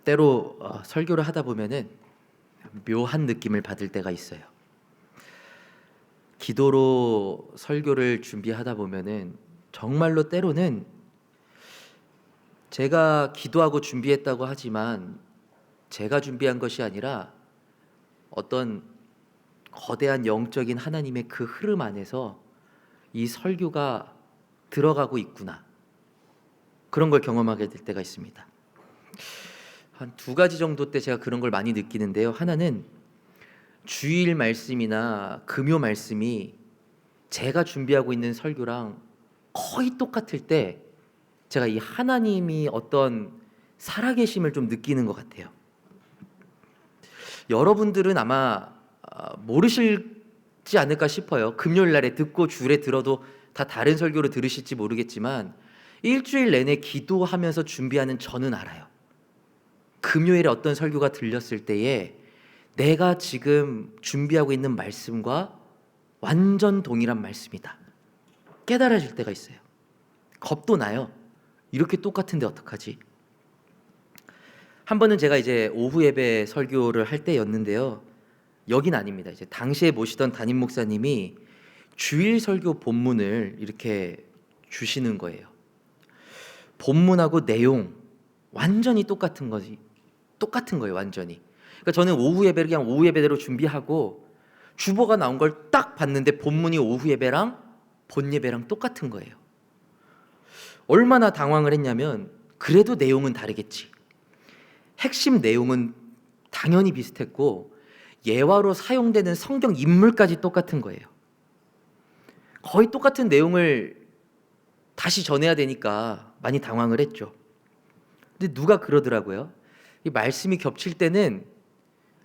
때로 설교를 하다 보면은 묘한 느낌을 받을 때가 있어요. 기도로 설교를 준비하다 보면은 정말로 때로는 제가 기도하고 준비했다고 하지만 제가 준비한 것이 아니라 어떤 거대한 영적인 하나님의 그 흐름 안에서 이 설교가 들어가고 있구나, 그런 걸 경험하게 될 때가 있습니다. 한 두 가지 정도 때 제가 그런 걸 많이 느끼는데요. 하나는 주일 말씀이나 금요 말씀이 제가 준비하고 있는 설교랑 거의 똑같을 때 제가 이 하나님이 어떤 살아계심을 좀 느끼는 것 같아요. 여러분들은 아마 모르실지 않을까 싶어요. 금요일 날에 듣고 주일에 들어도 다 다른 설교로 들으실지 모르겠지만 일주일 내내 기도하면서 준비하는 저는 알아요. 금요일에 어떤 설교가 들렸을 때에 내가 지금 준비하고 있는 말씀과 완전 동일한 말씀이다, 깨달아질 때가 있어요. 겁도 나요. 이렇게 똑같은데 어떡하지? 한 번은 제가 이제 오후 예배 설교를 할 때였는데요. 여긴 아닙니다. 이제 당시에 모시던 담임 목사님이 주일 설교 본문을 이렇게 주시는 거예요. 본문하고 내용 완전히 똑같은 거예요, 완전히. 그러니까 저는 오후 예배를 그냥 오후 예배대로 준비하고 주보가 나온 걸 딱 봤는데 본문이 오후 예배랑 본 예배랑 똑같은 거예요. 얼마나 당황을 했냐면, 그래도 내용은 다르겠지. 핵심 내용은 당연히 비슷했고 예화로 사용되는 성경 인물까지 똑같은 거예요. 거의 똑같은 내용을 다시 전해야 되니까 많이 당황을 했죠. 근데 누가 그러더라고요. 이 말씀이 겹칠 때는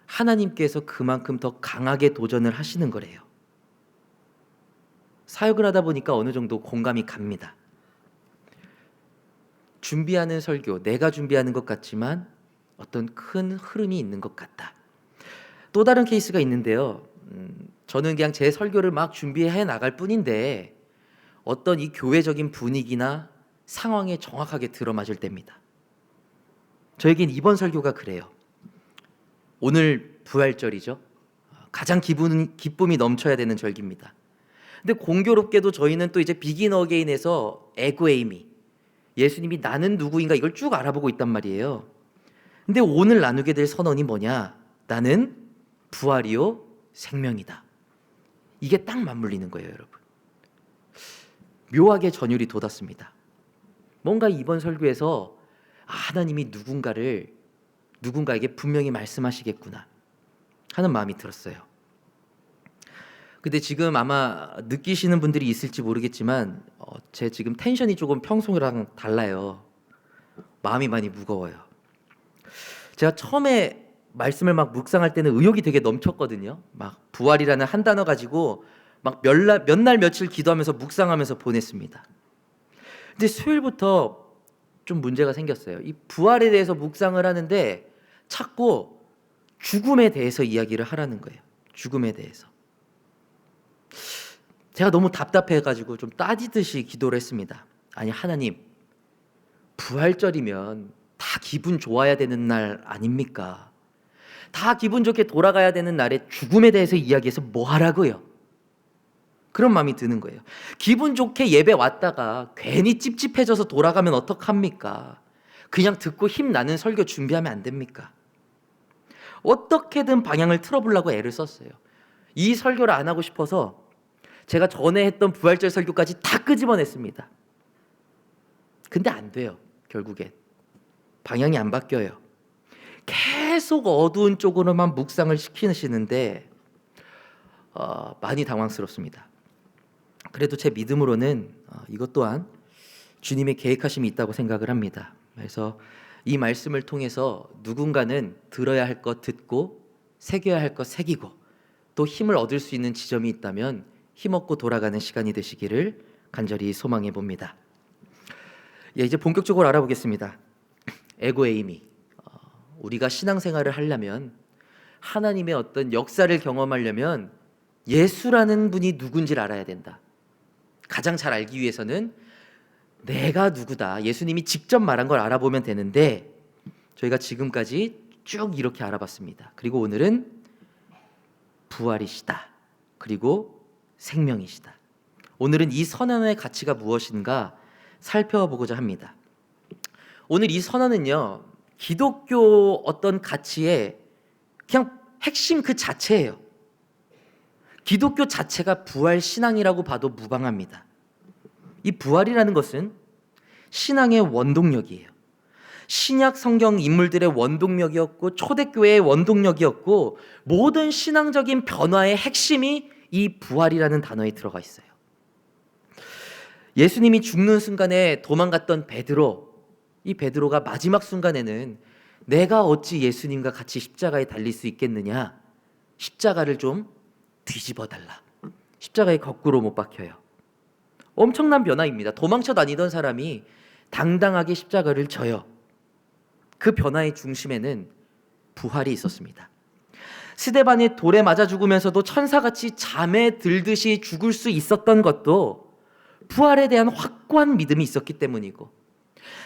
하나님께서 그만큼 더 강하게 도전을 하시는 거래요. 사역을 하다 보니까 어느 정도 공감이 갑니다. 준비하는 설교, 내가 준비하는 것 같지만 어떤 큰 흐름이 있는 것 같다. 또 다른 케이스가 있는데요. 저는 그냥 제 설교를 막 준비해 나갈 뿐인데 어떤 이 교회적인 분위기나 상황에 정확하게 들어맞을 때입니다. 저에겐 이번 설교가 그래요. 오늘 부활절이죠. 가장 기쁨이 넘쳐야 되는 절기입니다. 근데 공교롭게도 저희는 또 이제 비긴 어게인에서 에고에이미, 예수님이 나는 누구인가 이걸 쭉 알아보고 있단 말이에요. 근데 오늘 나누게 될 선언이 뭐냐? 나는 부활이요 생명이다. 이게 딱 맞물리는 거예요, 여러분. 묘하게 전율이 돋았습니다. 뭔가 이번 설교에서 하나님이 누군가에게 분명히 말씀하시겠구나 하는 마음이 들었어요. 근데 지금 아마 느끼시는 분들이 있을지 모르겠지만 제 지금 텐션이 조금 평소랑 달라요. 마음이 많이 무거워요. 제가 처음에 말씀을 막 묵상할 때는 의욕이 되게 넘쳤거든요. 막 부활이라는 한 단어 가지고 막 몇 날 며칠 기도하면서 묵상하면서 보냈습니다. 근데 수요일부터 좀 문제가 생겼어요. 이 부활에 대해서 묵상을 하는데 자꾸 죽음에 대해서 이야기를 하라는 거예요. 죽음에 대해서. 제가 너무 답답해가지고 좀 따지듯이 기도를 했습니다. 아니, 하나님, 부활절이면 다 기분 좋아야 되는 날 아닙니까? 다 기분 좋게 돌아가야 되는 날에 죽음에 대해서 이야기해서 뭐 하라고요? 그런 마음이 드는 거예요. 기분 좋게 예배 왔다가 괜히 찝찝해져서 돌아가면 어떡합니까? 그냥 듣고 힘나는 설교 준비하면 안 됩니까? 어떻게든 방향을 틀어보려고 애를 썼어요. 이 설교를 안 하고 싶어서 제가 전에 했던 부활절 설교까지 다 끄집어냈습니다. 근데 안 돼요. 결국엔 방향이 안 바뀌어요. 계속 어두운 쪽으로만 묵상을 시키시는데 많이 당황스럽습니다. 그래도 제 믿음으로는 이것 또한 주님의 계획하심이 있다고 생각을 합니다. 그래서 이 말씀을 통해서 누군가는 들어야 할 것 듣고 새겨야 할 것 새기고 또 힘을 얻을 수 있는 지점이 있다면 힘없고 돌아가는 시간이 되시기를 간절히 소망해 봅니다. 이제 본격적으로 알아보겠습니다. 에고에이미, 우리가 신앙생활을 하려면, 하나님의 어떤 역사를 경험하려면 예수라는 분이 누군지를 알아야 된다. 가장 잘 알기 위해서는 내가 누구다, 예수님이 직접 말한 걸 알아보면 되는데, 저희가 지금까지 쭉 이렇게 알아봤습니다. 그리고 오늘은 부활이시다. 그리고 생명이시다. 오늘은 이 선언의 가치가 무엇인가 살펴보고자 합니다. 오늘 이 선언은요, 기독교 어떤 가치의 그냥 핵심 그 자체예요. 기독교 자체가 부활 신앙이라고 봐도 무방합니다. 이 부활이라는 것은 신앙의 원동력이에요. 신약 성경 인물들의 원동력이었고 초대교회의 원동력이었고 모든 신앙적인 변화의 핵심이 이 부활이라는 단어에 들어가 있어요. 예수님이 죽는 순간에 도망갔던 베드로, 이 베드로가 마지막 순간에는 내가 어찌 예수님과 같이 십자가에 달릴 수 있겠느냐, 십자가를 좀 뒤집어 달라. 십자가에 거꾸로 못 박혀요. 엄청난 변화입니다. 도망쳐 다니던 사람이 당당하게 십자가를 져요. 그 변화의 중심에는 부활이 있었습니다. 스데반이 돌에 맞아 죽으면서도 천사같이 잠에 들듯이 죽을 수 있었던 것도 부활에 대한 확고한 믿음이 있었기 때문이고,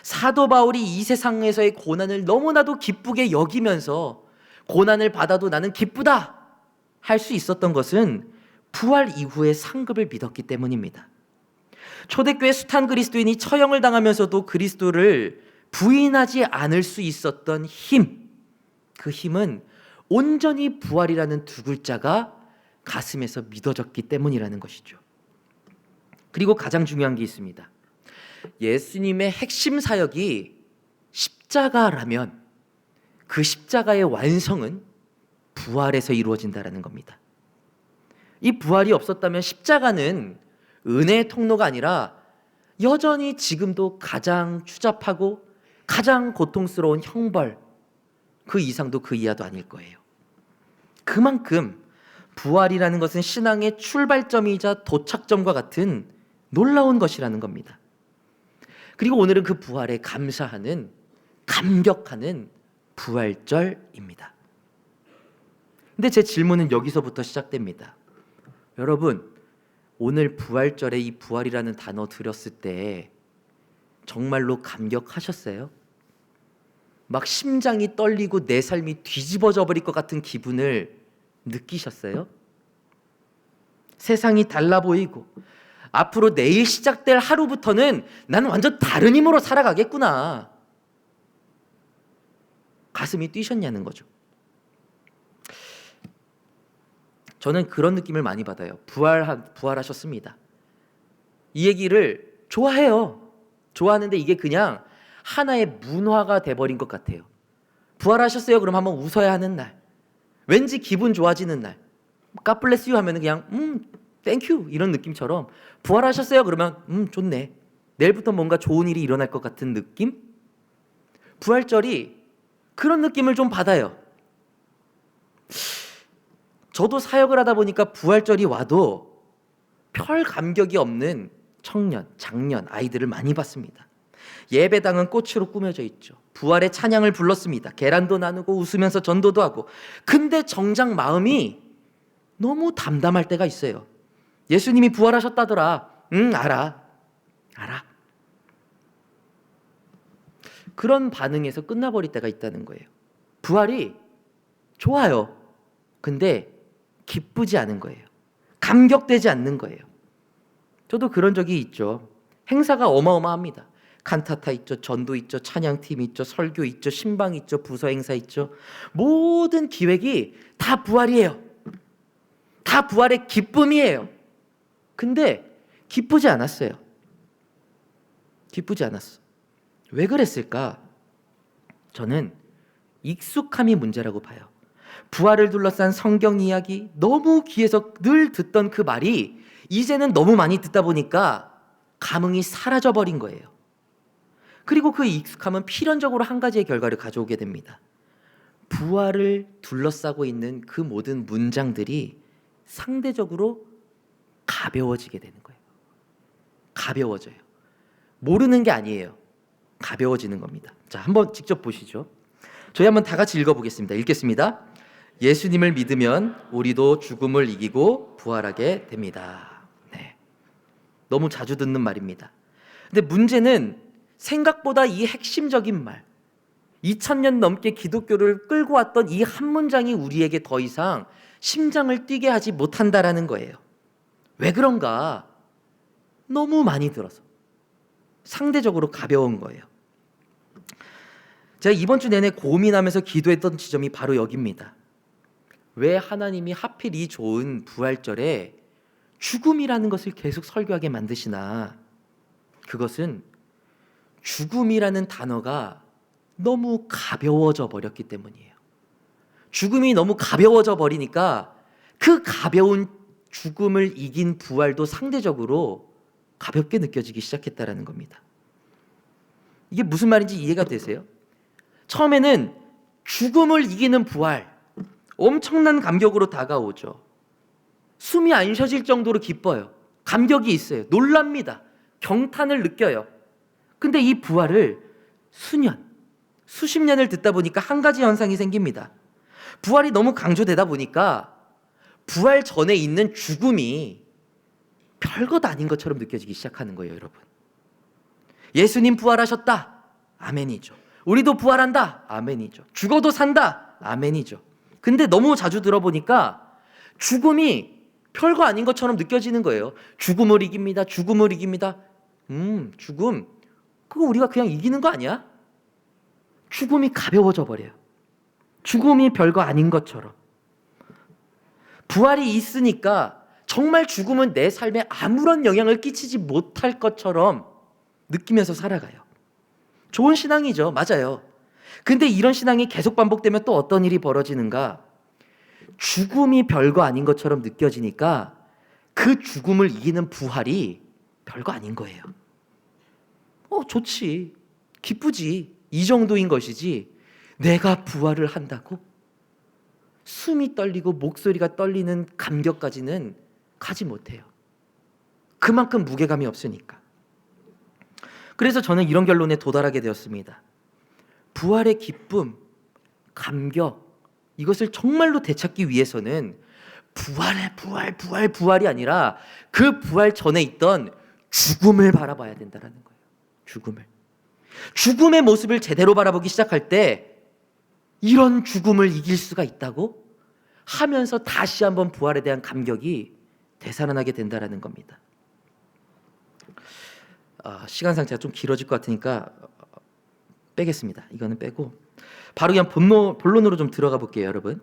사도 바울이 이 세상에서의 고난을 너무나도 기쁘게 여기면서 고난을 받아도 나는 기쁘다 할 수 있었던 것은 부활 이후의 상급을 믿었기 때문입니다. 초대교회 숱한 그리스도인이 처형을 당하면서도 그리스도를 부인하지 않을 수 있었던 힘, 그 힘은 온전히 부활이라는 두 글자가 가슴에서 믿어졌기 때문이라는 것이죠. 그리고 가장 중요한 게 있습니다. 예수님의 핵심 사역이 십자가라면 그 십자가의 완성은 부활에서 이루어진다는 겁니다. 이 부활이 없었다면 십자가는 은혜의 통로가 아니라 여전히 지금도 가장 추잡하고 가장 고통스러운 형벌, 그 이상도 그 이하도 아닐 거예요. 그만큼 부활이라는 것은 신앙의 출발점이자 도착점과 같은 놀라운 것이라는 겁니다. 그리고 오늘은 그 부활에 감사하는, 감격하는 부활절입니다. 근데 제 질문은 여기서부터 시작됩니다. 여러분, 오늘 부활절에 이 부활이라는 단어 들었을 때 정말로 감격하셨어요? 막 심장이 떨리고 내 삶이 뒤집어져 버릴 것 같은 기분을 느끼셨어요? 세상이 달라 보이고 앞으로 내일 시작될 하루부터는 나는 완전 다른 힘으로 살아가겠구나, 가슴이 뛰셨냐는 거죠. 저는 그런 느낌을 많이 받아요. 부활하셨습니다. 이 얘기를 좋아해요. 좋아하는데 이게 그냥 하나의 문화가 돼버린 것 같아요. 부활하셨어요? 그럼 한번 웃어야 하는 날, 왠지 기분 좋아지는 날, God bless you 하면 그냥 thank you 이런 느낌처럼, 부활하셨어요? 그러면 좋네, 내일부터 뭔가 좋은 일이 일어날 것 같은 느낌? 부활절이 그런 느낌을 좀 받아요. 저도 사역을 하다 보니까 부활절이 와도 별 감격이 없는 청년, 장년, 아이들을 많이 봤습니다. 예배당은 꽃으로 꾸며져 있죠. 부활의 찬양을 불렀습니다. 계란도 나누고 웃으면서 전도도 하고. 근데 정작 마음이 너무 담담할 때가 있어요. 예수님이 부활하셨다더라. 알아. 그런 반응에서 끝나버릴 때가 있다는 거예요. 부활이 좋아요. 근데 기쁘지 않은 거예요. 감격되지 않는 거예요. 저도 그런 적이 있죠. 행사가 어마어마합니다. 칸타타 있죠, 전도 있죠, 찬양팀 있죠, 설교 있죠, 신방 있죠, 부서 행사 있죠. 모든 기획이 다 부활이에요. 다 부활의 기쁨이에요. 근데 기쁘지 않았어요. 기쁘지 않았어. 왜 그랬을까? 저는 익숙함이 문제라고 봐요. 부활을 둘러싼 성경 이야기, 너무 귀에서 늘 듣던 그 말이 이제는 너무 많이 듣다 보니까 감흥이 사라져버린 거예요. 그리고 그 익숙함은 필연적으로 한 가지의 결과를 가져오게 됩니다. 부활을 둘러싸고 있는 그 모든 문장들이 상대적으로 가벼워지게 되는 거예요. 가벼워져요. 모르는 게 아니에요. 가벼워지는 겁니다. 자, 한번 직접 보시죠. 저희 한번 다 같이 읽어보겠습니다. 읽겠습니다. 예수님을 믿으면 우리도 죽음을 이기고 부활하게 됩니다. 네. 너무 자주 듣는 말입니다. 근데 문제는 생각보다 이 핵심적인 말, 2000년 넘게 기독교를 끌고 왔던 이 한 문장이 우리에게 더 이상 심장을 뛰게 하지 못한다라는 거예요. 왜 그런가? 너무 많이 들어서 상대적으로 가벼운 거예요. 제가 이번 주 내내 고민하면서 기도했던 지점이 바로 여기입니다. 왜 하나님이 하필 이 좋은 부활절에 죽음이라는 것을 계속 설교하게 만드시나? 그것은 죽음이라는 단어가 너무 가벼워져 버렸기 때문이에요. 죽음이 너무 가벼워져 버리니까 그 가벼운 죽음을 이긴 부활도 상대적으로 가볍게 느껴지기 시작했다라는 겁니다. 이게 무슨 말인지 이해가 되세요? 처음에는 죽음을 이기는 부활, 엄청난 감격으로 다가오죠. 숨이 안 쉬어질 정도로 기뻐요. 감격이 있어요. 놀랍니다. 경탄을 느껴요. 근데 이 부활을 수십 년을 듣다 보니까 한 가지 현상이 생깁니다. 부활이 너무 강조되다 보니까 부활 전에 있는 죽음이 별것 아닌 것처럼 느껴지기 시작하는 거예요, 여러분. 예수님 부활하셨다. 아멘이죠. 우리도 부활한다. 아멘이죠. 죽어도 산다. 아멘이죠. 근데 너무 자주 들어보니까 죽음이 별거 아닌 것처럼 느껴지는 거예요. 죽음을 이깁니다. 죽음을 이깁니다. 죽음. 그거 우리가 그냥 이기는 거 아니야? 죽음이 가벼워져 버려요. 죽음이 별거 아닌 것처럼. 부활이 있으니까 정말 죽음은 내 삶에 아무런 영향을 끼치지 못할 것처럼 느끼면서 살아가요. 좋은 신앙이죠. 맞아요. 근데 이런 신앙이 계속 반복되면 또 어떤 일이 벌어지는가? 죽음이 별거 아닌 것처럼 느껴지니까 그 죽음을 이기는 부활이 별거 아닌 거예요. 좋지. 기쁘지. 이 정도인 것이지. 내가 부활을 한다고? 숨이 떨리고 목소리가 떨리는 감격까지는 가지 못해요. 그만큼 무게감이 없으니까. 그래서 저는 이런 결론에 도달하게 되었습니다. 부활의 기쁨, 감격, 이것을 정말로 되찾기 위해서는 부활이 아니라 그 부활 전에 있던 죽음을 바라봐야 된다는 거예요. 죽음의 모습을 제대로 바라보기 시작할 때 이런 죽음을 이길 수가 있다고 하면서 다시 한번 부활에 대한 감격이 되살아나게 된다는 겁니다. 시간상 제가 좀 길어질 것 같으니까 빼겠습니다. 이거는 빼고 바로 그냥 본론으로 좀 들어가 볼게요, 여러분.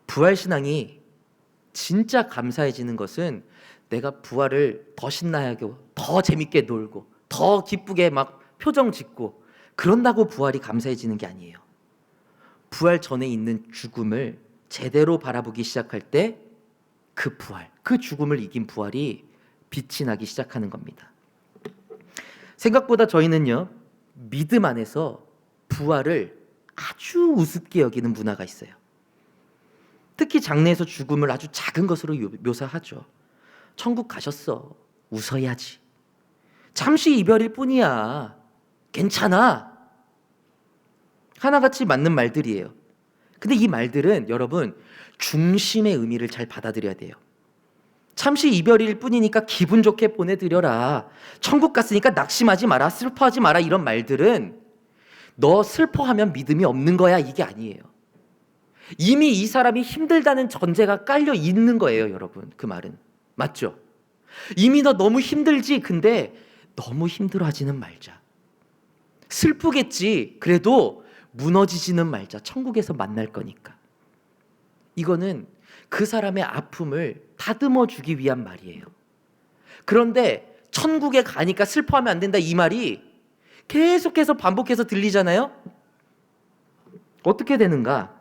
부활신앙이 진짜 감사해지는 것은 내가 부활을 더 신나게, 더 재밌게 놀고, 더 기쁘게 막 표정 짓고 그런다고 부활이 감사해지는 게 아니에요. 부활 전에 있는 죽음을 제대로 바라보기 시작할 때 그 부활, 그 죽음을 이긴 부활이 빛이 나기 시작하는 겁니다. 생각보다 저희는요, 믿음 안에서 부활을 아주 우습게 여기는 문화가 있어요. 특히 장례에서 죽음을 아주 작은 것으로 묘사하죠. 천국 가셨어. 웃어야지. 잠시 이별일 뿐이야. 괜찮아. 하나같이 맞는 말들이에요. 근데 이 말들은 여러분 중심의 의미를 잘 받아들여야 돼요. 잠시 이별일 뿐이니까 기분 좋게 보내드려라. 천국 갔으니까 낙심하지 마라. 슬퍼하지 마라. 이런 말들은 너 슬퍼하면 믿음이 없는 거야. 이게 아니에요. 이미 이 사람이 힘들다는 전제가 깔려 있는 거예요, 여러분. 그 말은. 맞죠? 이미 너 너무 힘들지? 근데 너무 힘들어하지는 말자. 슬프겠지. 그래도 무너지지는 말자. 천국에서 만날 거니까. 이거는 그 사람의 아픔을 다듬어 주기 위한 말이에요. 그런데 천국에 가니까 슬퍼하면 안 된다. 이 말이 계속해서 반복해서 들리잖아요. 어떻게 되는가?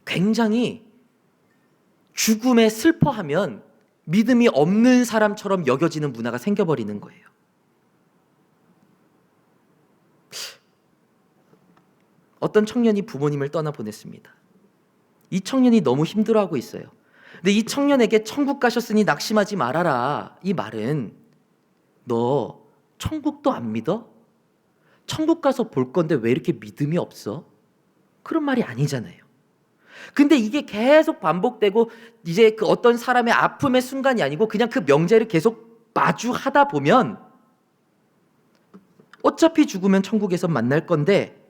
굉장히 죽음에 슬퍼하면 믿음이 없는 사람처럼 여겨지는 문화가 생겨버리는 거예요. 어떤 청년이 부모님을 떠나보냈습니다. 이 청년이 너무 힘들어하고 있어요. 근데 이 청년에게 천국 가셨으니 낙심하지 말아라. 이 말은 너 천국도 안 믿어? 천국 가서 볼 건데 왜 이렇게 믿음이 없어? 그런 말이 아니잖아요. 근데 이게 계속 반복되고 이제 그 어떤 사람의 아픔의 순간이 아니고 그냥 그 명제를 계속 마주하다 보면 어차피 죽으면 천국에서 만날 건데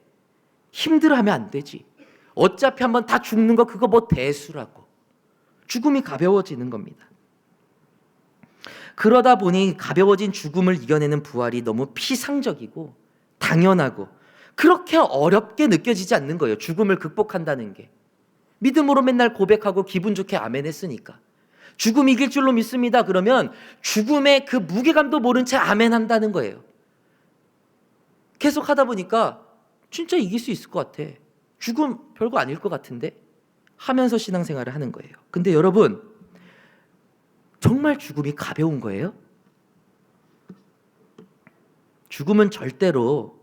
힘들어하면 안 되지. 어차피 한번 다 죽는 거 그거 뭐 대수라고. 죽음이 가벼워지는 겁니다. 그러다 보니 가벼워진 죽음을 이겨내는 부활이 너무 피상적이고 당연하고 그렇게 어렵게 느껴지지 않는 거예요. 죽음을 극복한다는 게. 믿음으로 맨날 고백하고 기분 좋게 아멘 했으니까. 죽음 이길 줄로 믿습니다. 그러면 죽음의 그 무게감도 모른 채 아멘 한다는 거예요. 계속 하다 보니까 진짜 이길 수 있을 것 같아. 죽음 별거 아닐 것 같은데 하면서 신앙생활을 하는 거예요. 근데 여러분, 정말 죽음이 가벼운 거예요? 죽음은 절대로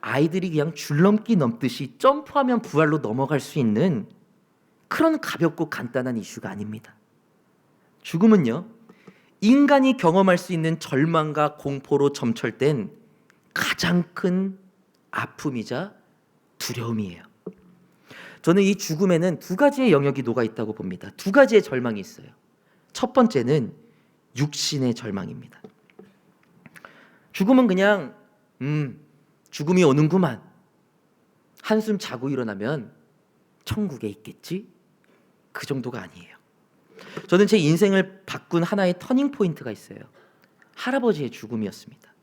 아이들이 그냥 줄넘기 넘듯이 점프하면 부활로 넘어갈 수 있는 그런 가볍고 간단한 이슈가 아닙니다. 죽음은요, 인간이 경험할 수 있는 절망과 공포로 점철된 가장 큰 아픔이자 두려움이에요. 저는 이 죽음에는 두 가지의 영역이 녹아 있다고 봅니다. 두 가지의 절망이 있어요. 첫 번째는 육신의 절망입니다. 죽음은 그냥 죽음이 오는구만. 한숨 자고 일어나면 천국에 있겠지? 그 정도가 아니에요. 저는 제 인생을 바꾼 하나의 터닝 포인트가 있어요. 할아버지의 죽음이었습니다.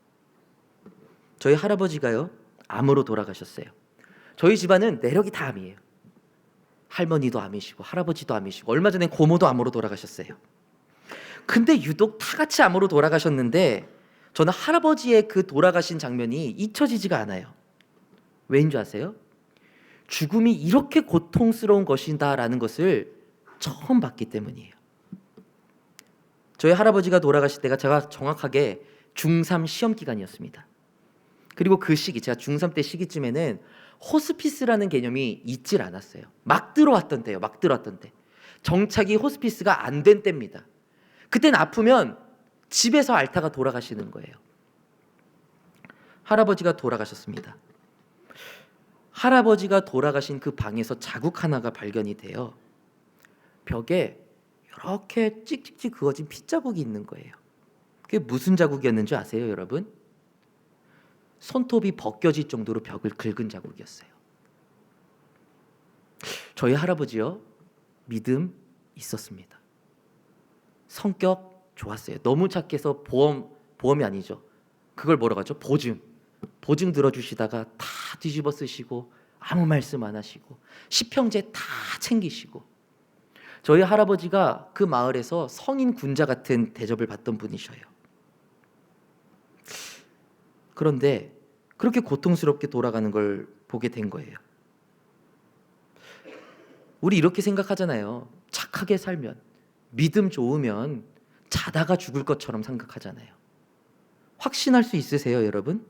저희 할아버지가요, 암으로 돌아가셨어요. 저희 집안은 내력이 다 암이에요. 할머니도 암이시고 할아버지도 암이시고 얼마 전에 고모도 암으로 돌아가셨어요. 근데 유독 다 같이 암으로 돌아가셨는데 저는 할아버지의 그 돌아가신 장면이 잊혀지지가 않아요. 왜인 줄 아세요? 죽음이 이렇게 고통스러운 것이다라는 것을 처음 봤기 때문이에요. 저희 할아버지가 돌아가실 때가 제가 정확하게 중3 시험 기간이었습니다. 그리고 그 시기, 제가 중3 때 시기쯤에는 호스피스라는 개념이 있질 않았어요. 막 들어왔던 때예요. 막 들어왔던 때. 정착이 호스피스가 안 된 때입니다. 그때는 아프면 집에서 앓다가 돌아가시는 거예요. 할아버지가 돌아가셨습니다. 할아버지가 돌아가신 그 방에서 자국 하나가 발견이 돼요. 벽에 이렇게 찍찍찍 그어진 핏자국이 있는 거예요. 그게 무슨 자국이었는지 아세요, 여러분? 손톱이 벗겨질 정도로 벽을 긁은 자국이었어요. 저희 할아버지요, 믿음 있었습니다. 성격 좋았어요. 너무 착해서 보험이 아니죠. 그걸 뭐라고 하죠? 보증 들어주시다가 다 뒤집어 쓰시고 아무 말씀 안 하시고 시평제 다 챙기시고. 저희 할아버지가 그 마을에서 성인 군자 같은 대접을 받던 분이셔요. 그런데 그렇게 고통스럽게 돌아가는 걸 보게 된 거예요. 우리 이렇게 생각하잖아요. 착하게 살면, 믿음 좋으면 자다가 죽을 것처럼 생각하잖아요. 확신할 수 있으세요, 여러분?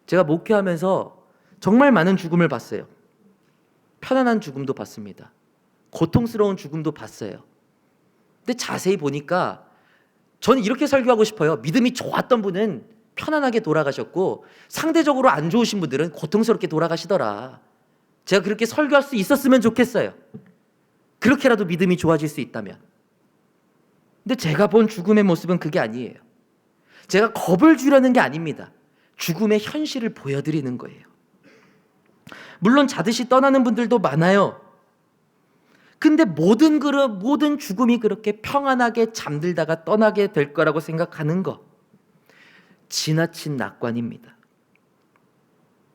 제가 목회하면서 정말 많은 죽음을 봤어요. 편안한 죽음도 봤습니다. 고통스러운 죽음도 봤어요. 근데 자세히 보니까 저는 이렇게 설교하고 싶어요. 믿음이 좋았던 분은 편안하게 돌아가셨고 상대적으로 안 좋으신 분들은 고통스럽게 돌아가시더라. 제가 그렇게 설교할 수 있었으면 좋겠어요. 그렇게라도 믿음이 좋아질 수 있다면. 근데 제가 본 죽음의 모습은 그게 아니에요. 제가 겁을 주려는 게 아닙니다. 죽음의 현실을 보여드리는 거예요. 물론 자듯이 떠나는 분들도 많아요. 근데 모든 죽음이 그렇게 평안하게 잠들다가 떠나게 될 거라고 생각하는 거, 지나친 낙관입니다.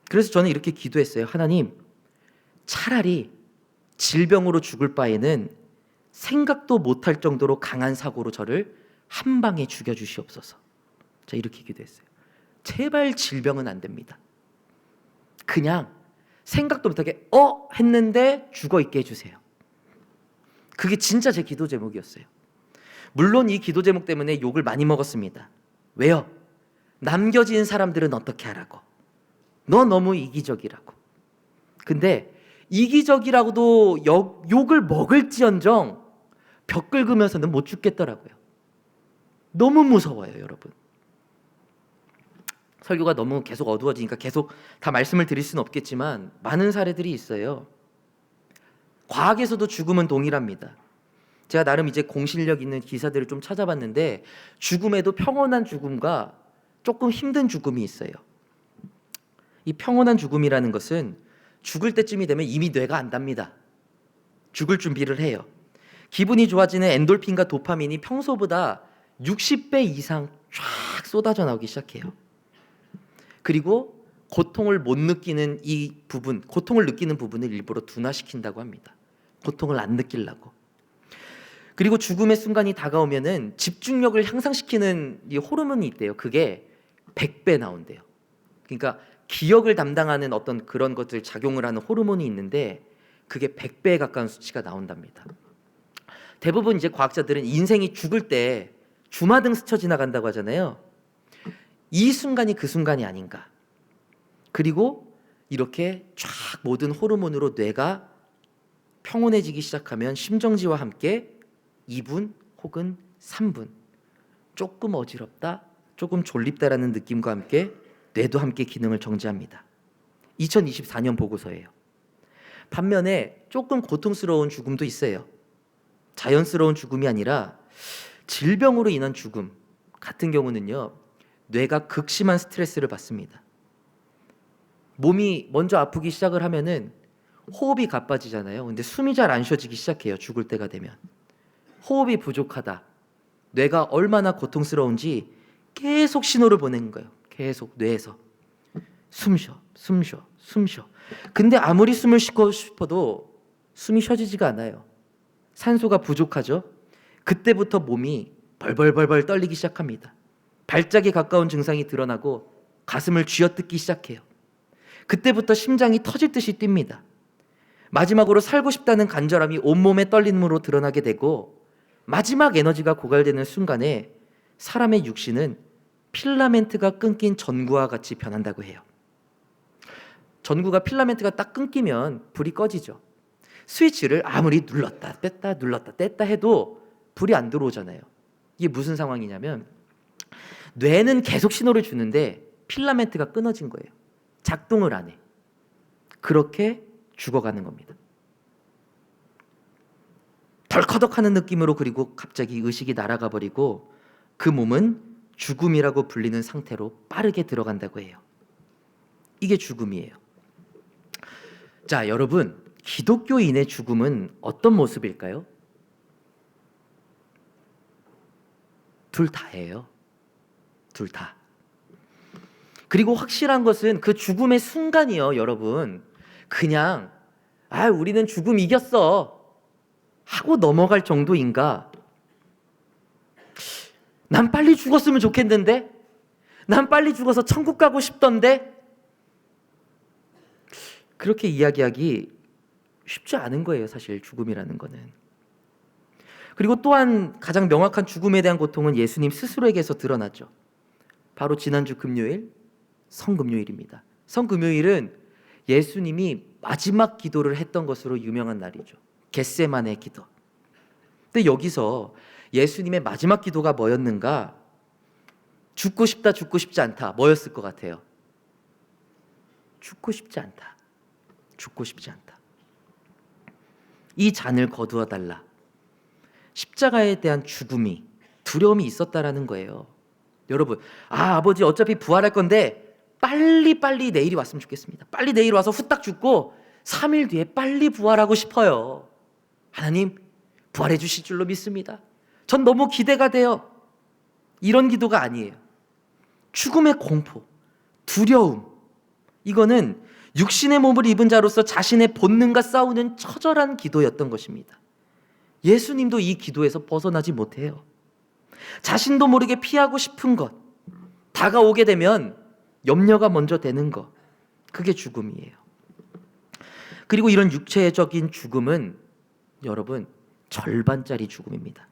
그래서 저는 이렇게 기도했어요. 하나님, 차라리 질병으로 죽을 바에는 생각도 못할 정도로 강한 사고로 저를 한 방에 죽여주시옵소서. 자, 이렇게 기도했어요. 제발 질병은 안 됩니다. 그냥 생각도 못하게 했는데 죽어 있게 해주세요. 그게 진짜 제 기도 제목이었어요. 물론 이 기도 제목 때문에 욕을 많이 먹었습니다. 왜요? 남겨진 사람들은 어떻게 하라고? 너 너무 이기적이라고. 근데 이기적이라고도 욕을 먹을지언정 벽 긁으면서는 못 죽겠더라고요. 너무 무서워요, 여러분. 설교가 너무 계속 어두워지니까 계속 다 말씀을 드릴 수는 없겠지만 많은 사례들이 있어요. 과학에서도 죽음은 동일합니다. 제가 나름 이제 공실력 있는 기사들을 좀 찾아봤는데 죽음에도 평온한 죽음과 조금 힘든 죽음이 있어요. 이 평온한 죽음이라는 것은 죽을 때쯤이 되면 이미 뇌가 안답니다. 죽을 준비를 해요. 기분이 좋아지는 엔돌핀과 도파민이 평소보다 60배 이상 쫙 쏟아져 나오기 시작해요. 그리고 고통을 못 느끼는 이 부분, 고통을 느끼는 부분을 일부러 둔화시킨다고 합니다. 고통을 안 느끼려고. 그리고 죽음의 순간이 다가오면은 집중력을 향상시키는 이 호르몬이 있대요. 그게 100배 나온대요. 그러니까 기억을 담당하는 어떤 그런 것들 작용을 하는 호르몬이 있는데 그게 100배에 가까운 수치가 나온답니다. 대부분 이제 과학자들은 인생이 죽을 때 주마등 스쳐 지나간다고 하잖아요. 이 순간이 그 순간이 아닌가. 그리고 이렇게 쫙 모든 호르몬으로 뇌가 평온해지기 시작하면 심정지와 함께 2분 혹은 3분 조금 어지럽다, 조금 졸립다라는 느낌과 함께 뇌도 함께 기능을 정지합니다. 2024년 보고서예요. 반면에 조금 고통스러운 죽음도 있어요. 자연스러운 죽음이 아니라 질병으로 인한 죽음 같은 경우는요, 뇌가 극심한 스트레스를 받습니다. 몸이 먼저 아프기 시작을 하면은 호흡이 가빠지잖아요. 근데 숨이 잘 안 쉬어지기 시작해요. 죽을 때가 되면. 호흡이 부족하다. 뇌가 얼마나 고통스러운지 계속 신호를 보내는 거예요. 계속 뇌에서 숨 쉬어, 숨 쉬어, 숨 쉬어. 근데 아무리 숨을 쉬고 싶어도 숨이 쉬어지지가 않아요. 산소가 부족하죠. 그때부터 몸이 벌벌벌벌 떨리기 시작합니다. 발작에 가까운 증상이 드러나고 가슴을 쥐어뜯기 시작해요. 그때부터 심장이 터질 듯이 뜁니다. 마지막으로 살고 싶다는 간절함이 온몸에 떨림으로 드러나게 되고 마지막 에너지가 고갈되는 순간에 사람의 육신은 필라멘트가 끊긴 전구와 같이 변한다고 해요. 전구가 필라멘트가 딱 끊기면 불이 꺼지죠. 스위치를 아무리 눌렀다 뺐다 눌렀다 뗐다 해도 불이 안 들어오잖아요. 이게 무슨 상황이냐면 뇌는 계속 신호를 주는데 필라멘트가 끊어진 거예요. 작동을 안 해. 그렇게 죽어가는 겁니다. 덜커덕하는 느낌으로 그리고 갑자기 의식이 날아가 버리고 그 몸은 죽음이라고 불리는 상태로 빠르게 들어간다고 해요. 이게 죽음이에요. 자, 여러분, 기독교인의 죽음은 어떤 모습일까요? 둘 다예요. 둘 다. 그리고 확실한 것은 그 죽음의 순간이요, 여러분. 그냥 우리는 죽음 이겼어 하고 넘어갈 정도인가? 난 빨리 죽었으면 좋겠는데? 난 빨리 죽어서 천국 가고 싶던데? 그렇게 이야기하기 쉽지 않은 거예요, 사실 죽음이라는 거는. 그리고 또한 가장 명확한 죽음에 대한 고통은 예수님 스스로에게서 드러났죠. 바로 지난주 금요일, 성금요일입니다. 성금요일은 예수님이 마지막 기도를 했던 것으로 유명한 날이죠. 겟세마네 기도. 근데 여기서 예수님의 마지막 기도가 뭐였는가? 죽고 싶다, 죽고 싶지 않다. 뭐였을 것 같아요? 죽고 싶지 않다. 죽고 싶지 않다. 이 잔을 거두어 달라. 십자가에 대한 죽음이, 두려움이 있었다라는 거예요. 여러분, 아버지 어차피 부활할 건데 빨리 내일이 왔으면 좋겠습니다. 빨리 내일 와서 후딱 죽고 3일 뒤에 빨리 부활하고 싶어요. 하나님, 부활해 주실 줄로 믿습니다. 전 너무 기대가 돼요. 이런 기도가 아니에요. 죽음의 공포, 두려움, 이거는 육신의 몸을 입은 자로서 자신의 본능과 싸우는 처절한 기도였던 것입니다. 예수님도 이 기도에서 벗어나지 못해요. 자신도 모르게 피하고 싶은 것, 다가오게 되면 염려가 먼저 되는 것, 그게 죽음이에요. 그리고 이런 육체적인 죽음은 여러분 절반짜리 죽음입니다.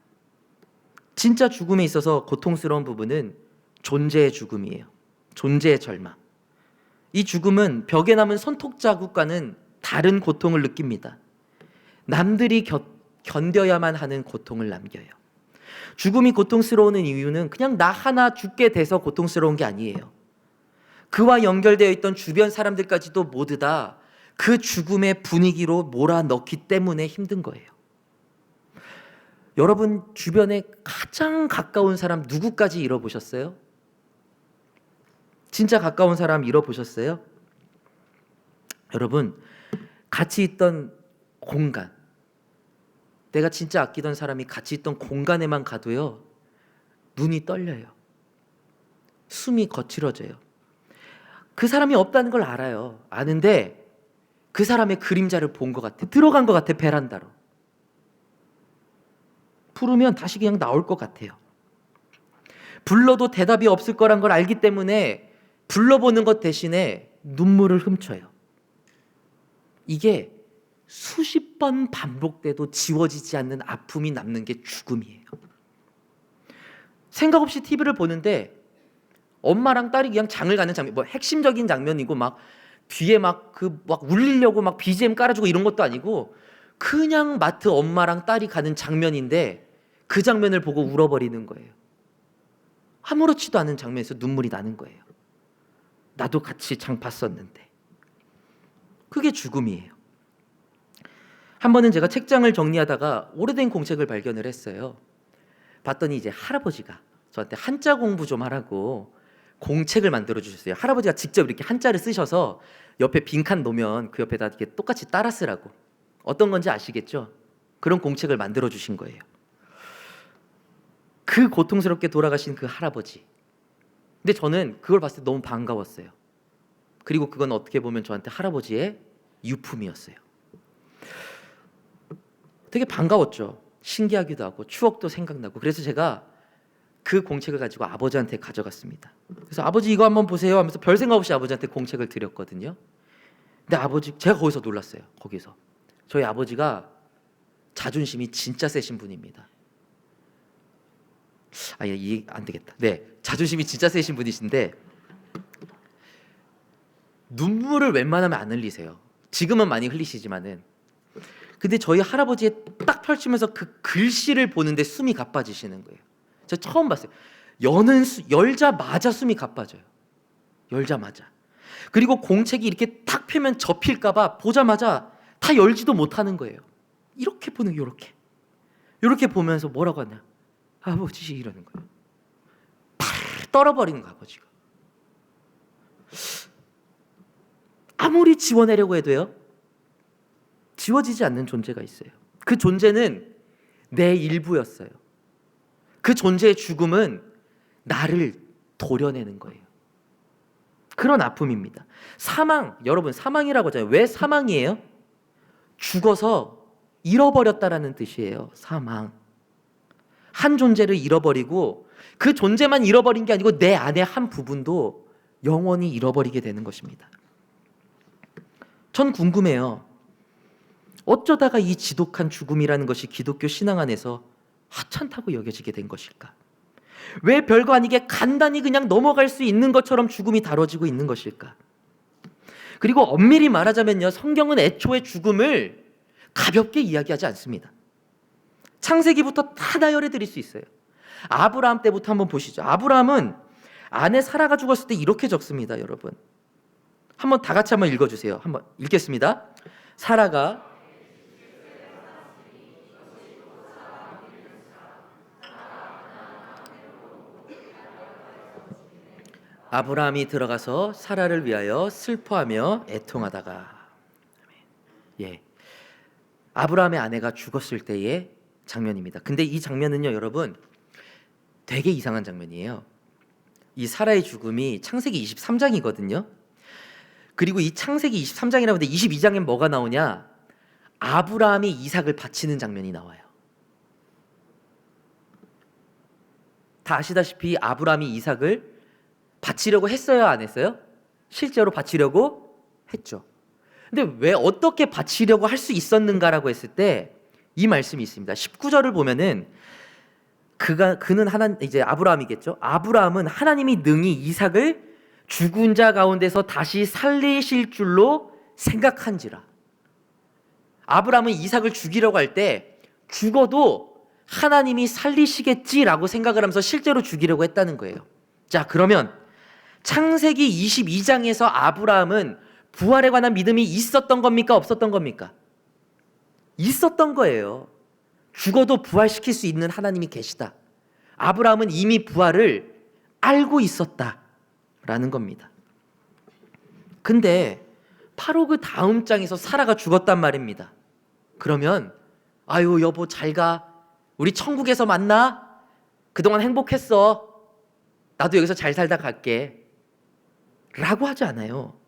진짜 죽음에 있어서 고통스러운 부분은 존재의 죽음이에요. 존재의 절망. 이 죽음은 벽에 남은 손톱 자국과는 다른 고통을 느낍니다. 남들이 견뎌야만 하는 고통을 남겨요. 죽음이 고통스러운 이유는 그냥 나 하나 죽게 돼서 고통스러운 게 아니에요. 그와 연결되어 있던 주변 사람들까지도 모두 다 그 죽음의 분위기로 몰아넣기 때문에 힘든 거예요. 여러분 주변에 가장 가까운 사람 누구까지 잃어보셨어요? 진짜 가까운 사람 잃어보셨어요? 여러분, 같이 있던 공간, 내가 진짜 아끼던 사람이 같이 있던 공간에만 가도요, 눈이 떨려요. 숨이 거칠어져요. 그 사람이 없다는 걸 알아요. 아는데 그 사람의 그림자를 본 것 같아. 들어간 것 같아, 베란다로. 부르면 다시 그냥 나올 것 같아요. 불러도 대답이 없을 거란 걸 알기 때문에 불러보는 것 대신에 눈물을 훔쳐요. 이게 수십 번 반복돼도 지워지지 않는 아픔이 남는 게 죽음이에요. 생각 없이 TV를 보는데 엄마랑 딸이 그냥 장을 가는 장면, 뭐 핵심적인 장면이고 막 뒤에 막 울리려고 막 BGM 깔아주고 이런 것도 아니고 그냥 마트 엄마랑 딸이 가는 장면인데 그 장면을 보고 울어버리는 거예요. 아무렇지도 않은 장면에서 눈물이 나는 거예요. 나도 같이 장 봤었는데. 그게 죽음이에요. 한 번은 제가 책장을 정리하다가 오래된 공책을 발견을 했어요. 봤더니 이제 할아버지가 저한테 한자 공부 좀 하라고 공책을 만들어 주셨어요. 할아버지가 직접 이렇게 한자를 쓰셔서 옆에 빈칸 놓으면 그 옆에다 이렇게 똑같이 따라 쓰라고. 어떤 건지 아시겠죠? 그런 공책을 만들어 주신 거예요. 그 고통스럽게 돌아가신 그 할아버지. 근데 저는 그걸 봤을 때 너무 반가웠어요. 그리고 그건 어떻게 보면 저한테 할아버지의 유품이었어요. 되게 반가웠죠. 신기하기도 하고 추억도 생각나고. 그래서 제가 그 공책을 가지고 아버지한테 가져갔습니다. 그래서 아버지 이거 한번 보세요 하면서 별 생각 없이 아버지한테 공책을 드렸거든요. 근데 아버지, 제가 거기서 놀랐어요. 거기서 저희 아버지가 자존심이 진짜 세신 분입니다. 안 되겠다. 네, 자존심이 진짜 세신 분이신데 눈물을 웬만하면 안 흘리세요. 지금은 많이 흘리시지만은. 근데 저희 할아버지의 딱 펼치면서 그 글씨를 보는데 숨이 가빠지시는 거예요. 제가 처음 봤어요. 열자마자 숨이 가빠져요. 열자마자. 그리고 공책이 이렇게 탁 펴면 접힐까봐 보자마자 다 열지도 못하는 거예요. 이렇게 보는 게 이렇게 보면서 뭐라고 하냐, 아버지 이러는 거예요. 팍 떨어버리는 거 아버지가. 아무리 지워내려고 해도요, 지워지지 않는 존재가 있어요. 그 존재는 내 일부였어요. 그 존재의 죽음은 나를 도려내는 거예요. 그런 아픔입니다. 사망, 여러분 사망이라고 하잖아요. 왜 사망이에요? 죽어서 잃어버렸다라는 뜻이에요. 사망. 한 존재를 잃어버리고 그 존재만 잃어버린 게 아니고 내 안의 한 부분도 영원히 잃어버리게 되는 것입니다. 전 궁금해요. 어쩌다가 이 지독한 죽음이라는 것이 기독교 신앙 안에서 하찮다고 여겨지게 된 것일까? 왜 별거 아니게 간단히 그냥 넘어갈 수 있는 것처럼 죽음이 다뤄지고 있는 것일까? 그리고 엄밀히 말하자면요, 성경은 애초에 죽음을 가볍게 이야기하지 않습니다. 창세기부터 다 나열해 드릴 수 있어요. 아브라함 때부터 한번 보시죠. 아브라함은 아내 사라가 죽었을 때 이렇게 적습니다, 여러분. 한번 다 같이 한번 읽어주세요. 한번 읽겠습니다. 사라가 아브라함이 들어가서 사라를 위하여 슬퍼하며 애통하다가, 아브라함의 아내가 죽었을 때의 장면입니다. 근데 이 장면은요, 여러분, 되게 이상한 장면이에요. 이 사라의 죽음이 창세기 23장이거든요. 그리고 이 창세기 23장이라고 하는데 22장엔 뭐가 나오냐? 아브라함이 이삭을 바치는 장면이 나와요. 다 아시다시피 아브라함이 이삭을 바치려고 했어요, 안 했어요? 실제로 바치려고 했죠. 근데 왜 어떻게 바치려고 할 수 있었는가라고 했을 때 이 말씀이 있습니다. 19절을 보면은 그는 이제 아브라함이겠죠. 아브라함은 하나님이 능히 이삭을 죽은 자 가운데서 다시 살리실 줄로 생각한지라. 아브라함은 이삭을 죽이려고 할 때 죽어도 하나님이 살리시겠지라고 생각을 하면서 실제로 죽이려고 했다는 거예요. 자, 그러면 창세기 22장에서 아브라함은 부활에 관한 믿음이 있었던 겁니까? 없었던 겁니까? 있었던 거예요. 죽어도 부활시킬 수 있는 하나님이 계시다. 아브라함은 이미 부활을 알고 있었다. 라는 겁니다. 근데 바로 그 다음 장에서 사라가 죽었단 말입니다. 그러면 아유 여보 잘 가. 우리 천국에서 만나. 그동안 행복했어. 나도 여기서 잘 살다 갈게. 라고 하지 않아요.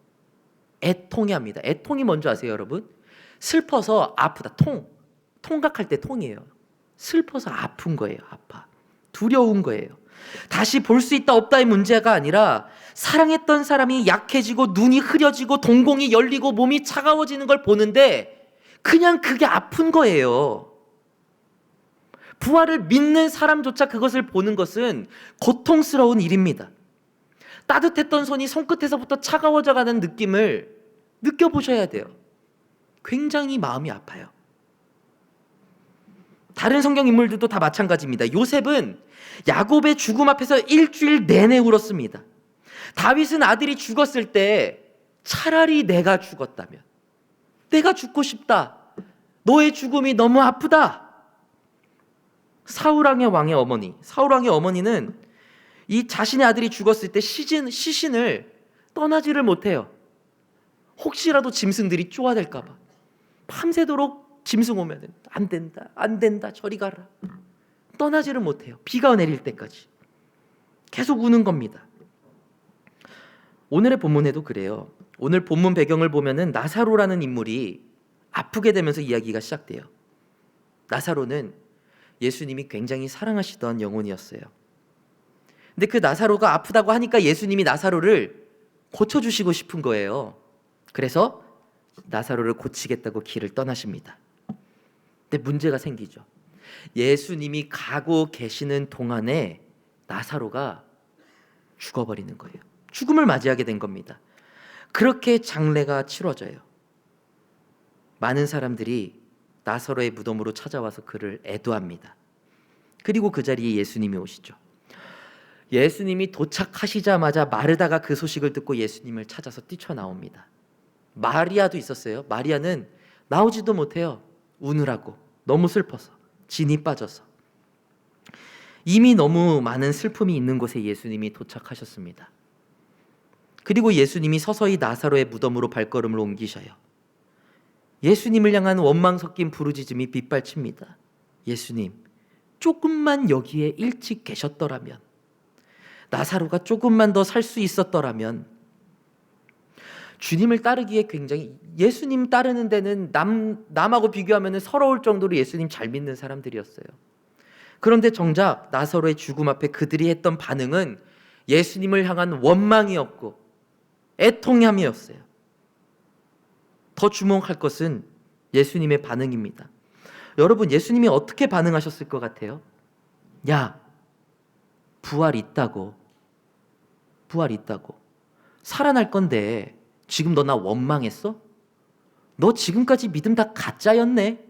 애통해 합니다. 애통이 뭔지 아세요, 여러분? 슬퍼서 아프다. 통각할 때 통이에요. 슬퍼서 아픈 거예요. 아파. 두려운 거예요. 다시 볼 수 있다 없다의 문제가 아니라 사랑했던 사람이 약해지고 눈이 흐려지고 동공이 열리고 몸이 차가워지는 걸 보는데 그냥 그게 아픈 거예요. 부활을 믿는 사람조차 그것을 보는 것은 고통스러운 일입니다. 따뜻했던 손이 손끝에서부터 차가워져가는 느낌을 느껴보셔야 돼요. 굉장히 마음이 아파요. 다른 성경 인물들도 다 마찬가지입니다. 요셉은 야곱의 죽음 앞에서 일주일 내내 울었습니다. 다윗은 아들이 죽었을 때 차라리 내가 죽었다면, 내가 죽고 싶다. 너의 죽음이 너무 아프다. 사울왕의 어머니는 이 자신의 아들이 죽었을 때 시신을 떠나지를 못해요. 혹시라도 짐승들이 쪼아댈까 봐. 밤새도록 짐승 오면 안 된다 저리 가라. 떠나지를 못해요. 비가 내릴 때까지 계속 우는 겁니다. 오늘의 본문에도 그래요. 오늘 본문 배경을 보면은 나사로라는 인물이 아프게 되면서 이야기가 시작돼요. 나사로는 예수님이 굉장히 사랑하시던 영혼이었어요. 근데 그 나사로가 아프다고 하니까 예수님이 나사로를 고쳐주시고 싶은 거예요. 그래서 나사로를 고치겠다고 길을 떠나십니다. 근데 문제가 생기죠. 예수님이 가고 계시는 동안에 나사로가 죽어버리는 거예요. 죽음을 맞이하게 된 겁니다. 그렇게 장례가 치러져요. 많은 사람들이 나사로의 무덤으로 찾아와서 그를 애도합니다. 그리고 그 자리에 예수님이 오시죠. 예수님이 도착하시자마자 마르다가 그 소식을 듣고 예수님을 찾아서 뛰쳐나옵니다. 마리아도 있었어요. 마리아는 나오지도 못해요. 우느라고. 너무 슬퍼서. 진이 빠져서. 이미 너무 많은 슬픔이 있는 곳에 예수님이 도착하셨습니다. 그리고 예수님이 서서히 나사로의 무덤으로 발걸음을 옮기셔요. 예수님을 향한 원망 섞인 부르짖음이 빗발칩니다. 예수님, 조금만 여기에 일찍 계셨더라면, 나사로가 조금만 더 살 수 있었더라면. 주님을 따르기에 굉장히, 예수님 따르는 데는 남하고 비교하면 서러울 정도로 예수님 잘 믿는 사람들이었어요. 그런데 정작 나사로의 죽음 앞에 그들이 했던 반응은 예수님을 향한 원망이었고 애통함이었어요. 더 주목할 것은 예수님의 반응입니다. 여러분, 예수님이 어떻게 반응하셨을 것 같아요? 야, 부활 있다고. 살아날 건데 지금 너 나 원망했어? 너 지금까지 믿음 다 가짜였네?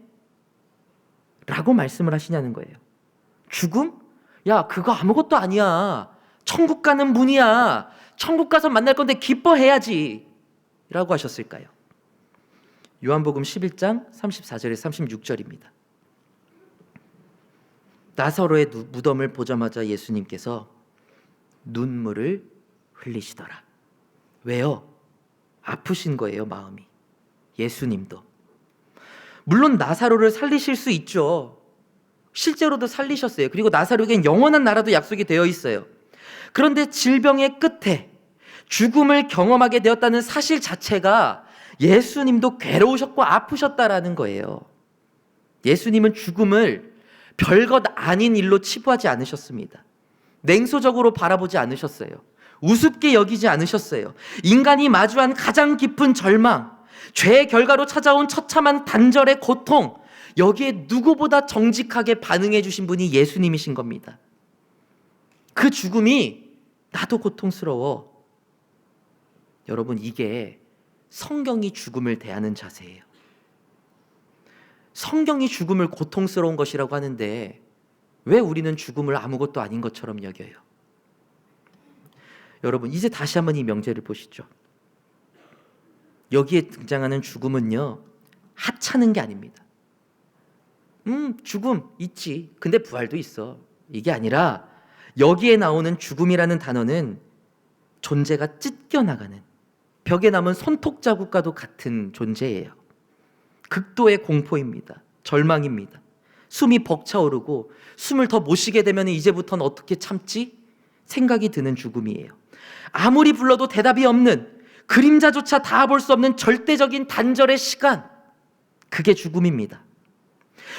라고 말씀을 하시냐는 거예요. 죽음? 야, 그거 아무것도 아니야. 천국 가는 문이야. 천국 가서 만날 건데 기뻐해야지. 라고 하셨을까요? 요한복음 11장 34절에서 36절입니다. 나사로의 무덤을 보자마자 예수님께서 눈물을 흘리시더라. 왜요? 아프신 거예요, 마음이. 예수님도. 물론 나사로를 살리실 수 있죠. 실제로도 살리셨어요. 그리고 나사로에겐 영원한 나라도 약속이 되어 있어요. 그런데 질병의 끝에 죽음을 경험하게 되었다는 사실 자체가 예수님도 괴로우셨고 아프셨다라는 거예요. 예수님은 죽음을 별것 아닌 일로 치부하지 않으셨습니다. 냉소적으로 바라보지 않으셨어요. 우습게 여기지 않으셨어요. 인간이 마주한 가장 깊은 절망, 죄의 결과로 찾아온 처참한 단절의 고통, 여기에 누구보다 정직하게 반응해 주신 분이 예수님이신 겁니다. 그 죽음이 나도 고통스러워. 여러분, 이게 성경이 죽음을 대하는 자세예요. 성경이 죽음을 고통스러운 것이라고 하는데 왜 우리는 죽음을 아무것도 아닌 것처럼 여겨요? 여러분, 이제 다시 한번 이 명제를 보시죠. 여기에 등장하는 죽음은요, 하찮은 게 아닙니다. 죽음 있지. 근데 부활도 있어. 이게 아니라 여기에 나오는 죽음이라는 단어는 존재가 찢겨나가는, 벽에 남은 손톱 자국과도 같은 존재예요. 극도의 공포입니다. 절망입니다. 숨이 벅차오르고 숨을 더 못 쉬게 되면 이제부터는 어떻게 참지? 생각이 드는 죽음이에요. 아무리 불러도 대답이 없는, 그림자조차 닿아볼 수 없는 절대적인 단절의 시간, 그게 죽음입니다.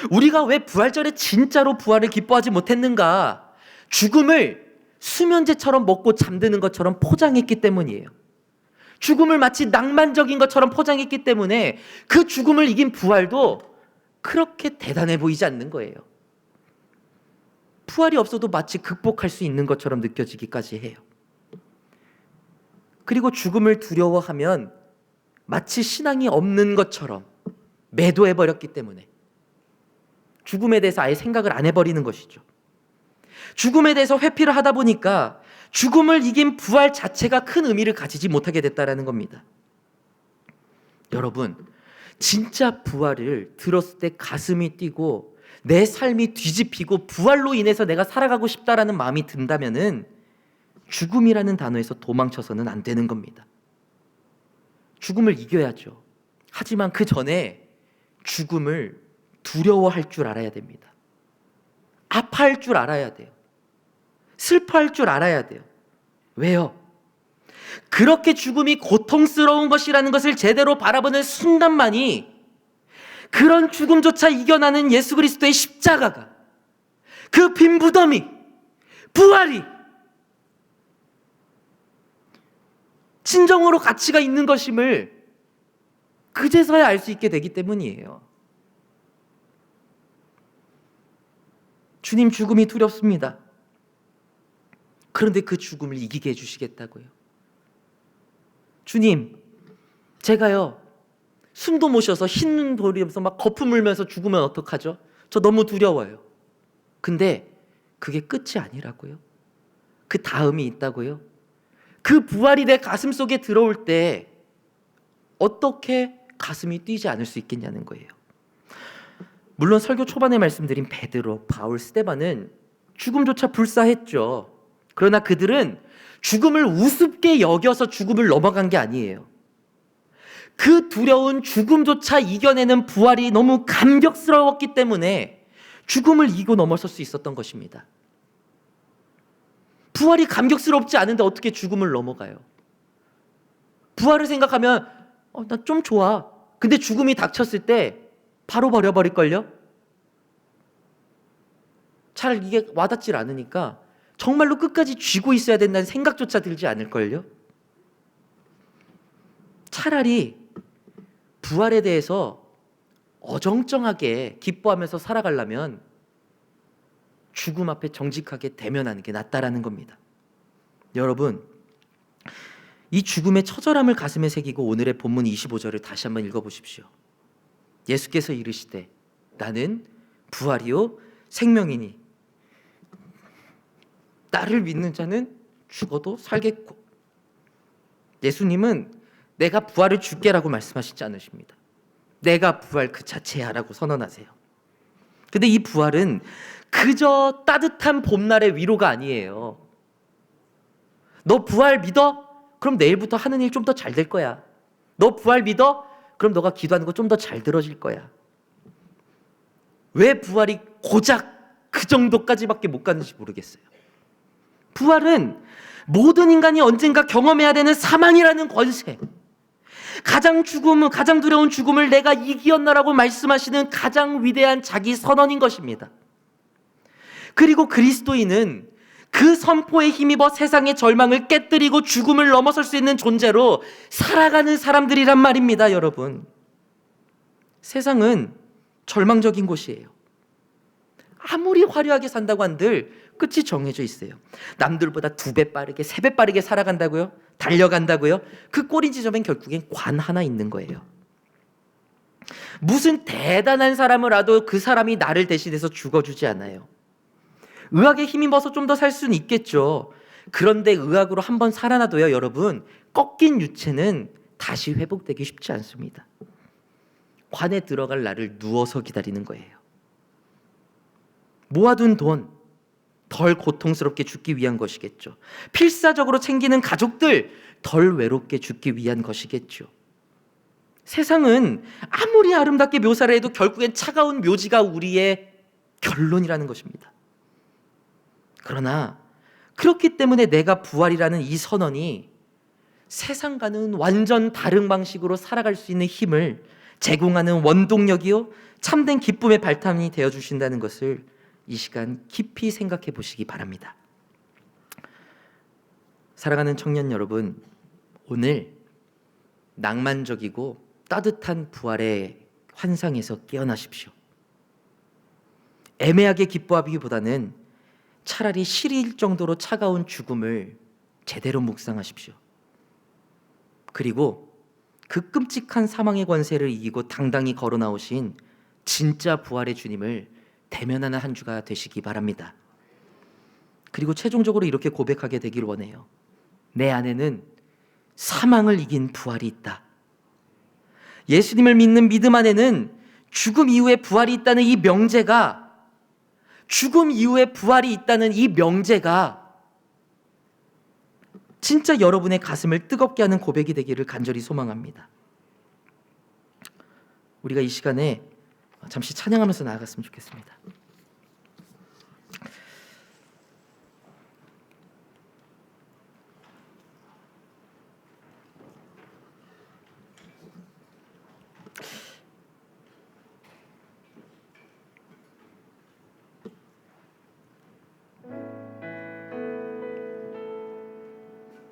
우리가 왜 부활절에 진짜로 부활을 기뻐하지 못했는가? 죽음을 수면제처럼 먹고 잠드는 것처럼 포장했기 때문이에요. 죽음을 마치 낭만적인 것처럼 포장했기 때문에 그 죽음을 이긴 부활도 그렇게 대단해 보이지 않는 거예요. 부활이 없어도 마치 극복할 수 있는 것처럼 느껴지기까지 해요. 그리고 죽음을 두려워하면 마치 신앙이 없는 것처럼 매도해버렸기 때문에 죽음에 대해서 아예 생각을 안 해버리는 것이죠. 죽음에 대해서 회피를 하다 보니까 죽음을 이긴 부활 자체가 큰 의미를 가지지 못하게 됐다는 겁니다. 여러분, 진짜 부활을 들었을 때 가슴이 뛰고 내 삶이 뒤집히고 부활로 인해서 내가 살아가고 싶다라는 마음이 든다면은 죽음이라는 단어에서 도망쳐서는 안 되는 겁니다. 죽음을 이겨야죠. 하지만 그 전에 죽음을 두려워할 줄 알아야 됩니다. 아파할 줄 알아야 돼요. 슬퍼할 줄 알아야 돼요. 왜요? 그렇게 죽음이 고통스러운 것이라는 것을 제대로 바라보는 순간만이 그런 죽음조차 이겨나는 예수 그리스도의 십자가가, 그 빈 무덤이, 부활이 진정으로 가치가 있는 것임을 그제서야 알 수 있게 되기 때문이에요. 주님, 죽음이 두렵습니다. 그런데 그 죽음을 이기게 해주시겠다고요. 주님, 제가요 숨도 못 쉬어서 흰 돌이면서 막 거품 물면서 죽으면 어떡하죠? 저 너무 두려워요. 근데 그게 끝이 아니라고요. 그 다음이 있다고요. 그 부활이 내 가슴 속에 들어올 때 어떻게 가슴이 뛰지 않을 수 있겠냐는 거예요. 물론 설교 초반에 말씀드린 베드로, 바울, 스데반은 죽음조차 불사했죠. 그러나 그들은 죽음을 우습게 여겨서 죽음을 넘어간 게 아니에요. 그 두려운 죽음조차 이겨내는 부활이 너무 감격스러웠기 때문에 죽음을 이기고 넘어설 수 있었던 것입니다. 부활이 감격스럽지 않은데 어떻게 죽음을 넘어가요? 부활을 생각하면 나 좀 좋아. 근데 죽음이 닥쳤을 때 바로 버려버릴걸요? 잘 이게 와닿질 않으니까 정말로 끝까지 쥐고 있어야 된다는 생각조차 들지 않을걸요? 차라리 부활에 대해서 어정쩡하게 기뻐하면서 살아가려면 죽음 앞에 정직하게 대면하는 게 낫다라는 겁니다. 여러분, 이 죽음의 처절함을 가슴에 새기고 오늘의 본문 25절을 다시 한번 읽어보십시오. 예수께서 이르시되 나는 부활이요 생명이니 나를 믿는 자는 죽어도 살겠고. 예수님은 내가 부활을 줄게라고 말씀하시지 않으십니다. 내가 부활 그 자체야 라고 선언하세요. 근데 이 부활은 그저 따뜻한 봄날의 위로가 아니에요. 너 부활 믿어? 그럼 내일부터 하는 일 좀 더 잘 될 거야. 너 부활 믿어? 그럼 너가 기도하는 거 좀 더 잘 들어질 거야. 왜 부활이 고작 그 정도까지밖에 못 가는지 모르겠어요. 부활은 모든 인간이 언젠가 경험해야 되는 사망이라는 권세, 가장 두려운 죽음을 내가 이기었나라고 말씀하시는 가장 위대한 자기 선언인 것입니다. 그리고 그리스도인은 그 선포에 힘입어 세상의 절망을 깨뜨리고 죽음을 넘어설 수 있는 존재로 살아가는 사람들이란 말입니다, 여러분. 세상은 절망적인 곳이에요. 아무리 화려하게 산다고 한들 끝이 정해져 있어요. 남들보다 2배 빠르게, 3배 빠르게 살아간다고요? 달려간다고요? 그 꼬리 지점엔 결국엔 관 하나 있는 거예요. 무슨 대단한 사람을 와도 그 사람이 나를 대신해서 죽어주지 않아요. 의학에 힘입어서 좀 더 살 수는 있겠죠. 그런데 의학으로 한번 살아나도요, 여러분, 꺾인 유체는 다시 회복되기 쉽지 않습니다. 관에 들어갈 날을 누워서 기다리는 거예요. 모아둔 돈, 덜 고통스럽게 죽기 위한 것이겠죠. 필사적으로 챙기는 가족들 덜 외롭게 죽기 위한 것이겠죠. 세상은 아무리 아름답게 묘사를 해도 결국엔 차가운 묘지가 우리의 결론이라는 것입니다. 그러나 그렇기 때문에 내가 부활이라는 이 선언이 세상과는 완전 다른 방식으로 살아갈 수 있는 힘을 제공하는 원동력이요 참된 기쁨의 발탄이 되어주신다는 것을 이 시간 깊이 생각해 보시기 바랍니다. 사랑하는 청년 여러분, 오늘 낭만적이고 따뜻한 부활의 환상에서 깨어나십시오. 애매하게 기뻐하기보다는 차라리 시리일 정도로 차가운 죽음을 제대로 묵상하십시오. 그리고 그 끔찍한 사망의 권세를 이기고 당당히 걸어 나오신 진짜 부활의 주님을 대면하는 한 주가 되시기 바랍니다. 그리고 최종적으로 이렇게 고백하게 되길 원해요. 내 안에는 사망을 이긴 부활이 있다. 예수님을 믿는 믿음 안에는 죽음 이후에 부활이 있다는 이 명제가, 죽음 이후에 부활이 있다는 이 명제가 진짜 여러분의 가슴을 뜨겁게 하는 고백이 되기를 간절히 소망합니다. 우리가 이 시간에 잠시 찬양하면서 나아갔으면 좋겠습니다.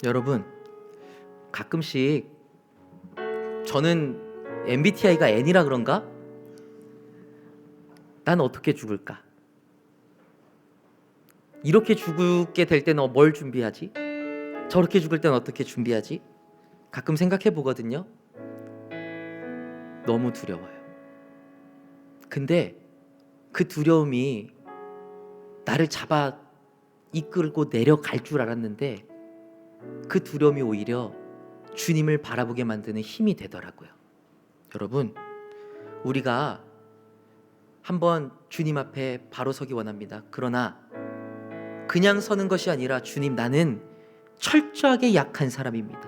여러분, 가끔씩 저는 MBTI가 N이라 그런가? 난 어떻게 죽을까? 이렇게 죽게 될 때는 뭘 준비하지? 저렇게 죽을 때는 어떻게 준비하지? 가끔 생각해 보거든요. 너무 두려워요. 근데 그 두려움이 나를 잡아 이끌고 내려갈 줄 알았는데 그 두려움이 오히려 주님을 바라보게 만드는 힘이 되더라고요. 여러분, 우리가 한번 주님 앞에 바로 서기 원합니다. 그러나 그냥 서는 것이 아니라 주님, 나는 철저하게 약한 사람입니다.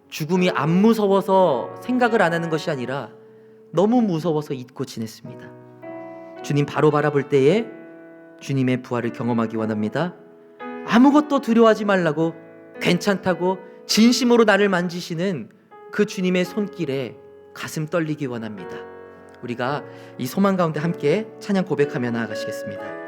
죽음이 안 무서워서 생각을 안 하는 것이 아니라 너무 무서워서 잊고 지냈습니다. 주님 바로 바라볼 때에 주님의 부활을 경험하기 원합니다. 아무것도 두려워하지 말라고, 괜찮다고 진심으로 나를 만지시는 그 주님의 손길에 가슴 떨리기 원합니다. 우리가 이 소망 가운데 함께 찬양 고백하며 나아가시겠습니다.